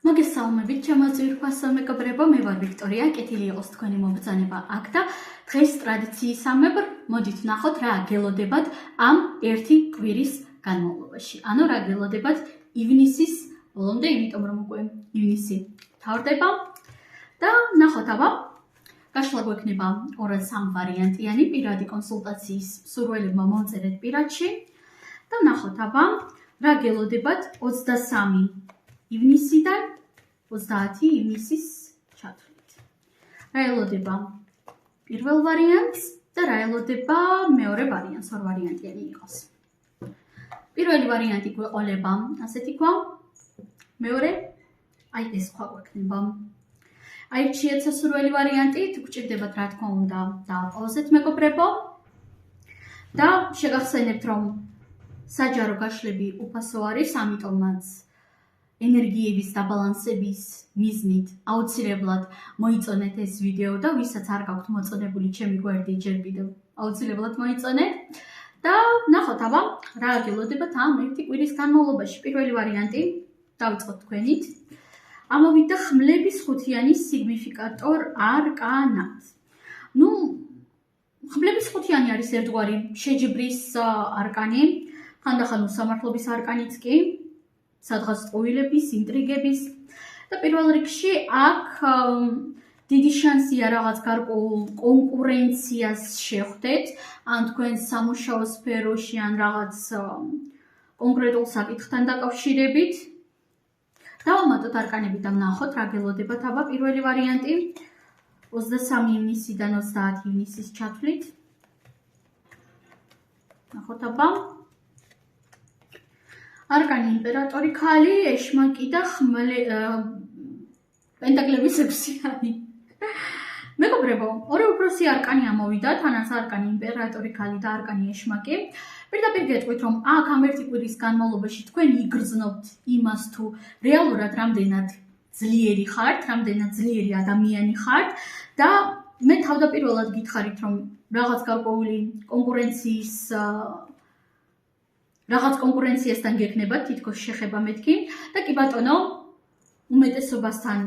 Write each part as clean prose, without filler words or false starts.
მოგესალმებით, ჩემო ძვირფასო მეგობრებო, მე ვარ ვიქტორია, კეთილი იყოს თქვენი მომბრძანება აქ და დღეს ტრადიციისამებრ მოდით ვნახოთ რა გელოდებათ ამ ერთი კვირის განმავლობაში. ანუ რა გელოდებათ ივნისის ბოლომდე, იმიტომ რომ უკვე ივნისი თავდება და ვნახოთ აბა გაშლა გვექნება 2-3 ვარიანტიანი პირადი კონსულტაციის მსურველებმა მომწერეთ პირადში და ვნახოთ აბა რა გელოდებათ 23 ივნისიდან 30 ივნისის ჩათვლით. რა ელოდება პირველ ვარიანტს და რა ელოდება მეორე ვარიანტს, ორ ვარიანტიანი იყოს. პირველი ვარიანტი გვეყოლება ასეთი ქვა, მეორე აი ეს ქვა გვექნება. აირჩიეთ სასურველი ვარიანტი, თუ გჭირდებათ რა თქმა უნდა დააპაუზეთ მეგობრებო და შეგახსენებთ რომ საჯარო გაშლები უფასო არის, ამიტომაც ენერგიების დაბალანსების მიზნით აუცილებლად მოიწონეთ ეს ვიდეო და ვისაც არ გაქვთ მოწონებული ჩემი გვერდი ჯერ კიდევ აუცილებლად მოიწონეთ და ვნახოთ აბა რა გელოდებათ ამ ერთი კვირის განმავლობაში. პირველი ვარიანტი დავიწყოთ თქვენით. ამოვიდა ხმლების ხუთიანი სიგნიფიკატორ არკანად. ხმლების ხუთიანი არის ერთგვარი შეჯიბრის არკანი, ხანდახან უსამართლობის არკანიც კი, სადღაც ტყუილების, ინტრიგების და პირველ რიგში აქ დიდი შანსია რაღაც გარკვეულ კონკურენციას შეხვდეთ, ან თქვენ სამუშაო სფეროში, ან რაღაც კონკრეტულ საკითხთან დაკავშირებით. დავამატოთ არკანები და ვნახოთ რა გელოდებათ აბა პირველი ვარიანტი 23 ივნისიდან 30 ივნისის ჩათვლით. ვნახოთ აბა არკანი იმპერატორი ქალი, ეშმაკი და პენტაკლების 6-იანი. მეგობრებო, ორი უფროსი არკანი ამოვიდა, თანაც არკანი იმპერატორი ქალი და არკანი ეშმაკი. პირდაპირ გეტყვით რომ აქ ამ ერთი კვირის განმავლობაში თქვენ იგრძნობთ იმას თუ რეალურად რამდენად ძლიერი ხართ, რამდენად ძლიერი ადამიანი ხართ და მე თავდაპირველად გითხარით რომ რაღაც გარკვეული კონკურენციასთან გექნებათ თითქოს შეხება მეთქი და კი ბატონო, უმეტესობასთან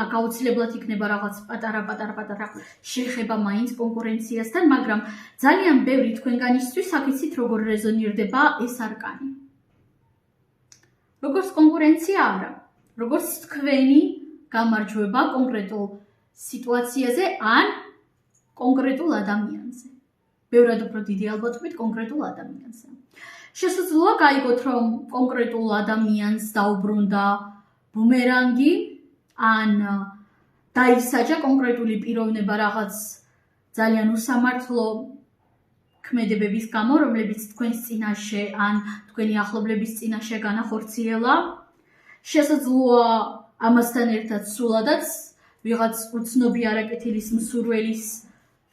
აქ აუცილებლად იქნება რაღაც პატარა შეხება მაინც კონკურენციასთან, მაგრამ ძალიან ბევრი თქვენგანისთვის აქ იცით როგორ რეზონირდება ეს არკანი. როგორც კონკურენცია არა, როგორც თქვენი გამარჯვება კონკრეტულ სიტუაციაზე ან კონკრეტულ ადამიანზე. ბევრად უფრო დიდი ალბათობით კონკრეტულ ადამიანზე. შესაძლოა გაიგოთ რომ კონკრეტულ ადამიანს დაუბრუნდა ბუმერანგი ან დაისაჯა კონკრეტული პიროვნება რაღაც ძალიან უსამართლო ქმედებების გამო, რომლებიც თქვენს წინაშე ან თქვენი ახლობლების წინაშე განახორციელა. შესაძლოა ამასთან ერთად სულადაც ვიღაც უცნობი არაკეთილის მსურველის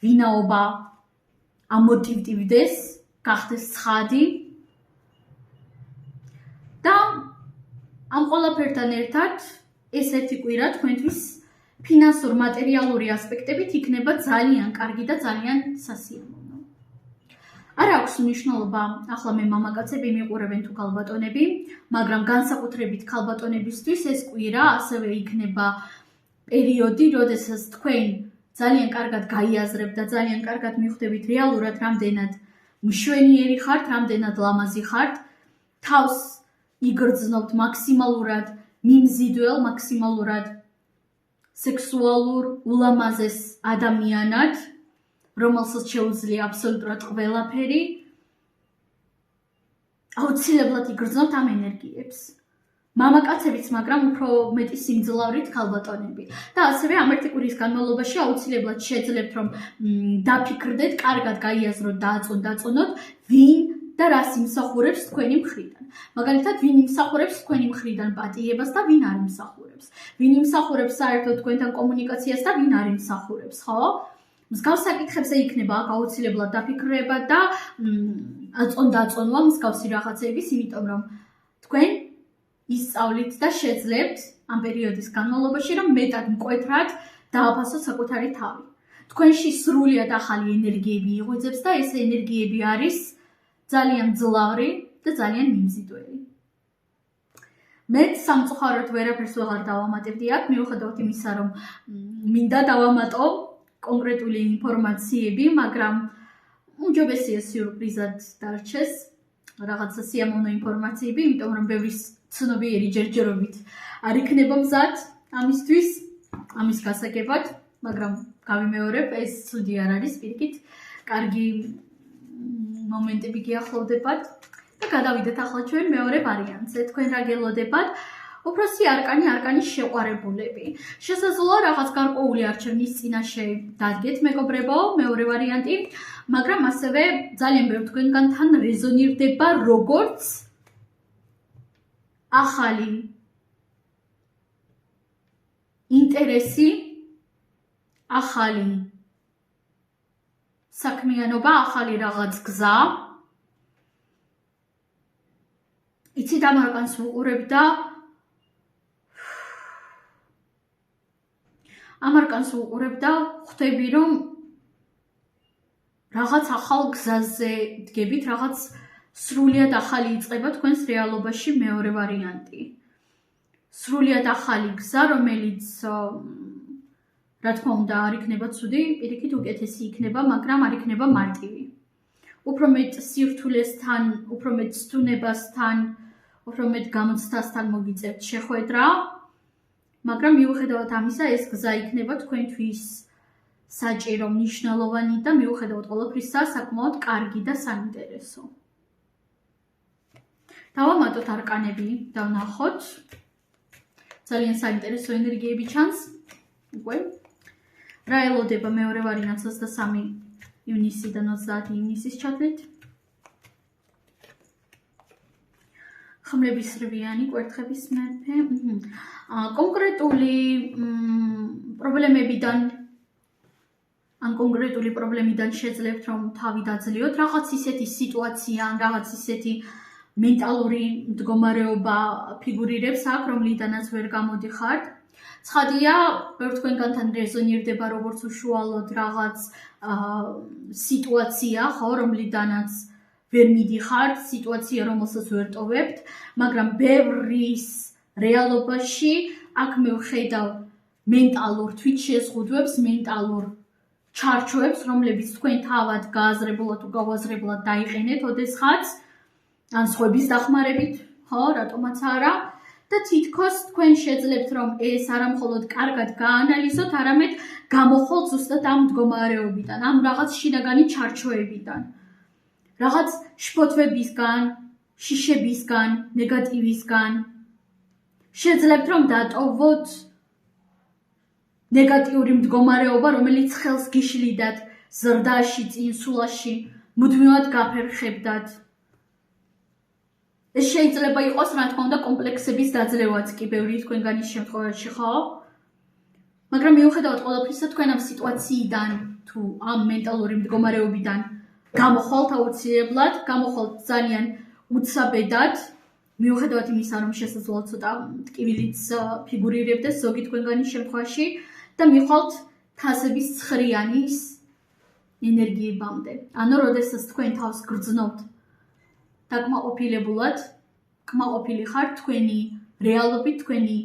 ვინაობა ამოტივტივდეს, გახდეს ცხადი და ამ ყველაფერთან ერთად ეს ერთი კვირა თქვენთვის ფინანსურ მატერიალური ასპექტებით იქნება ძალიან კარგი და ძალიან სასიამოვნო. არ აქვს მნიშვნელობა, ახლა მე მამაკაცები მიყურებენ თუ ქალბატონები, მაგრამ განსაკუთრებით ქალბატონებისთვის ეს კვირა ასევე იქნება პერიოდი, როდესაც თქვენ ძალიან კარგად გაიაზრებთ და ძალიან კარგად მიხვდებით რეალურად რამდენად მშვენიერი ხართ, რამდენად ლამაზი ხართ, თავს იგრძნობთ მაქსიმალურად მიმზიდველ, მაქსიმალურად სექსუალურ ულამაზეს ადამიანად, რომელსაც შეუძლია აბსოლუტურად ყველაფერი, აუცილებლად იგრძნობთ ამ ენერგიებს. მამაკაცებიც, მაგრამ უფრო მეტი სიმძლავრით ქალბატონები. და ასევე ამ ერთი კვირის განმავლობაში აუცილებლად შეძლებთ რომ დაფიქრდეთ, კარგად გაიაზროთ და დაწუნოთ, ვინ და რას იმსახურებს თქვენი მხრიდან. მაგალითად, ვინ იმსახურებს თქვენი მხრიდან პატიებას და ვინ არ იმსახურებს. ვინ იმსახურებს საერთოდ თქვენთან კომუნიკაციას და ვინ არ იმსახურებს, ხო? მსგავს საკითხებზე იქნება აქ აუცილებლად დაფიქრება და დაწონვა მსგავსი რაღაცების, იმიტომ რომ თქვენ ისწავლით და შეძლებთ ამ პერიოდის განმავლობაში, რომ მეტად მკვეთრად დააფასოთ საკუთარი თავი. თქვენში სრულიად ახალი ენერგიები იღვიძებს და ეს ენერგიები არის ძალიან ძლავრი და ძალიან მიმზიდველი. მეც სამწუხაროდ ვერაფერს ვეღარ დავამატებდი აქ, მიუხედავად იმისა, რომ მინდა დავამატო კონკრეტული ინფორმაციები, მაგრამ უჯობესია სიურპრიზად დარჩეს რაღაცა სიამოვნო ინფორმაციები, იმიტომ რომ ბევრი ცნობიერი ჯერჯერობით არ იქნება მზად ამისთვის, ამის გასაგებად, მაგრამ გავიმეორებ, ეს ცუდი არ არის, პირიქით, კარგი მომენტები გიახლოვდებათ და გადავიდეთ ახლა ჩვენ მეორე ვარიანტზე. თქვენ რა გელოდებათ? უფროსი არკანი, არკანის შეყვარებულები. შესაძლოა რაღაც გარკვეული არჩევნის წინაშე დადგეთ, მეგობრებო, მეორე ვარიანტი, მაგრამ ასევე ძალიან ბევრი თქვენგან თან რეზონირდება როგორც ახალი ინტერესი, ახალი საქმიანობა, ახალი რაღაც გზა. იცით, ამ არკანს ვუყურებ და ხვდები, რომ რაღაც ახალ გზაზე დგებით, რაღაც სრულიად ახალი იწყება თქვენს რეალობაში მეორე ვარიანტი. სრულიად ახალი გზა, რომელიც რა თქმა უნდა არ იქნება ცუდი, პირიქით უკეთესი იქნება, მაგრამ არ იქნება მარტივი. უფრო მეტ სირთულესთან, უფრო მეტ სტუნებასთან, უფრო მეტ გამოცდასთან მოგიწევთ შეხვედრა, მაგრამ მიუხედავად ამისა, ეს გზა იქნება თქვენთვის საჭირო, მნიშვნელოვანი და მიუხედავად ყველაფრისა, საკმაოდ კარგი და საინტერესო. დავამატოთ არკანები, დავნახოთ. ძალიან საინტერესო ენერგიები ჩანს. უკვე რა ელოდება მეორე ვარიანტს 23 ივნისიდან 30 ივნისის ჩათვლით. ხმლების რვიანი, კვერთხების მეფე. კონკრეტული პრობლემიდან შეძლებთ, რომ თავი დაძლიოთ, რაღაც ისეთი სიტუაცია, რაღაც ისეთი მენტალური მდგომარეობა ფიგურირებს აქ, რომლიდანაც ვერ გამოდიხართ. ცხადია, ბევრ თქვენგანთან რეზონირდება როგორც უშუალოდ რაღაც სიტუაცია, ხო, რომლიდანაც ვერ მიდიხართ, სიტუაცია, რომელსაც ვერ ტოვებთ, მაგრამ ბევრის რეალობაში აქ მე ვხედავ მენტალურ თვითშეზღუდვებს, მენტალურ ჩარჩოებს, რომლებიც თქვენ თავად გააზრებულად თუ გავაზრებლად დაიყენეთ ოდესღაც, ან სხვების დახმარებით, ხო, რატომაც არა. და თითქოს თქვენ შეძლებთ, რომ ეს არა მხოლოდ კარგად გაანალიზოთ, არამედ გამოხვალთ ზუსტად ამ მდგომარეობიდან, ამ რაღაც შინაგანი ჩარჩოებიდან. რაღაც შფოთვებისგან, შიშებისგან, ნეგატივისგან. შეძლებთ, რომ დატოვოთ ნეგატიური მდგომარეობა, რომელიც ხელს გიშლიდათ ზრდაში, წინსულაში, მუდმივად გაფერხებდათ. ეს შეიძლება იყოს, რა თქმა უნდა, კომპლექსების დაძლევაც კი ბევრი თქვენგანის შემთხვევაში, ხო? მაგრამ მიუხედავად ყველაფრისა, თქვენ ამ სიტუაციიდან თუ ამ მენტალური მდგომარეობიდან გამოხვალთ აუცილებლად, გამოხვალთ ძალიან უცაბედად, მიუხედავად იმისა, რომ შესაძლოა ცოტა ტკივილიც ფიგურირებდეს ზოგი თქვენგანის შემთხვევაში და მიხვალთ თასების ცხრიანის ენერგიებამდე. ანუ, როდესაც თქვენ თავს გრძნობთ დაკმაყოფილებულად, კმაყოფილი ხართ თქვენი რეალობით, თქვენი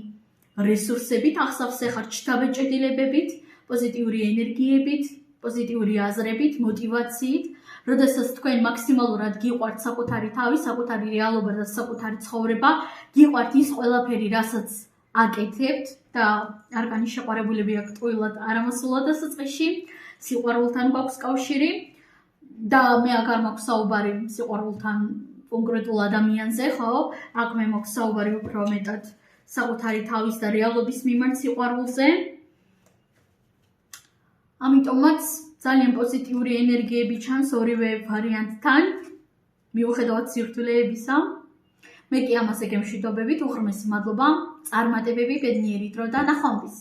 რესურსებით, ახსავსე ხართ შთაბეჭდილებებით, პოზიტიური ენერგიებით, პოზიტიური აზრებით, მოტივაციით, როდესაც თქვენ მაქსიმალურად გიყვართ საკუთარი თავი, საკუთარი რეალობა და საკუთარი ცხოვრება, გიყვართ ის ყველაფერი, რასაც აკეთებთ და არკანის შეყვარებულები აქ ტყუილად არ ამოსულა დასაწყისში, სიყვარულთან გვაქვს კავშირი და მე აქ არ მაქვს საუბარი სიყვარულთან კონკრეტულ ადამიანზე, ხო? აქ მე მაქვს საუბარი უფრო მეტად საკუთარი თავის და რეალობის მიმართ სიყვარულზე. ამიტომაც ძალიან პოზიტიური ენერგიები ჩანს ორივე ვარიანტთან, მიუხედავად სირთულეებისა. მე კი ამაზე გემშვიდობებით, უღრმესი მადლობა, წარმატებები, ბედნიერი დრო და ნახვამდის.